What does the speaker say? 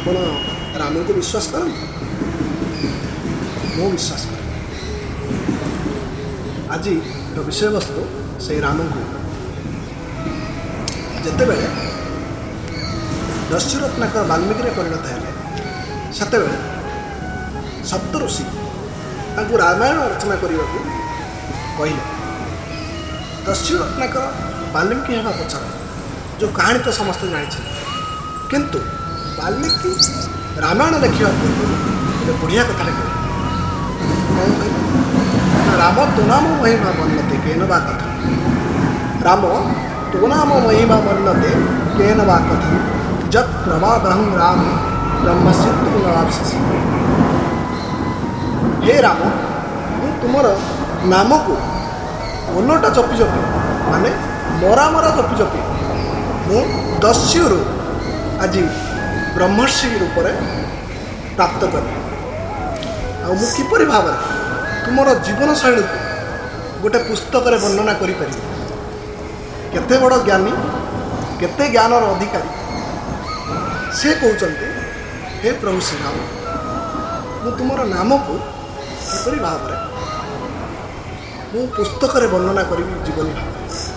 ଆପଣ ରାମଙ୍କୁ ବିଶ୍ୱାସ କରନ୍ତି? ମୁଁ ବିଶ୍ୱାସ କରେ। ଆଜିର ବିଷୟବସ୍ତୁ ସେଇ ରାମଙ୍କୁ। ଯେତେବେଳେ ଦସ୍ୟୁରତ୍ନାକର ବାଲ୍ମୀକିରେ ପରିଣତ ହେଲେ ସେତେବେଳେ ସପ୍ତଋଷି ତାଙ୍କୁ ରାମାୟଣ ରଚନା କରିବାକୁ କହିଲେ। ଦସ୍ୟୁରତ୍ନାକର ବାଲ୍ମୀକି ହେବା ପଛରେ ଯେଉଁ କାହାଣୀ ତ ସମସ୍ତେ ଜାଣିଛନ୍ତି, କିନ୍ତୁ ବାଲ୍ମୀକି ରାମାୟଣ ଲେଖିବା ପୂର୍ବରୁ ଗୋଟେ ବଢ଼ିଆ କଥାଟେ କହିଲେ। କ'ଣ କହିଲେ? ରାମ ତୋ ନାମ ମହିମା ବର୍ଣ୍ଣତେ କେନ ବା କଥା। ରାମ ତୋ ନାମ ମହିମା ବର୍ଣ୍ଣତେ କେନ ବା କଥା। ଯତ୍ ପ୍ରବାଦହଂ ରାମ ବ୍ରହ୍ମସିଦ୍ଧୁ ନବାପ୍ସିସି। ହେ ରାମ, ମୁଁ ତୁମର ନାମକୁ ଓଲଟା ଜପି ଜପି, ମାନେ ମରା ମରା ଜପି ଜପି ମୁଁ ଦସ୍ୟୁରୁ ଆଜି ବ୍ରହ୍ମର୍ଷି ରୂପରେ ପ୍ରାପ୍ତ କଲି। ଆଉ ମୁଁ କିପରି ଭାବରେ ତୁମର ଜୀବନଶୈଳୀକୁ ଗୋଟେ ପୁସ୍ତକରେ ବର୍ଣ୍ଣନା କରିପାରିବି? କେତେ ବଡ଼ ଜ୍ଞାନୀ, କେତେ ଜ୍ଞାନର ଅଧିକାରୀ ସେ କହୁଛନ୍ତି, ହେ ପ୍ରଭୁ ଶ୍ରୀରାମ, ମୁଁ ତୁମର ନାମକୁ କିପରି ଭାବରେ ମୁଁ ପୁସ୍ତକରେ ବର୍ଣ୍ଣନା କରିବି ଜୀବନୀ ଭାବରେ।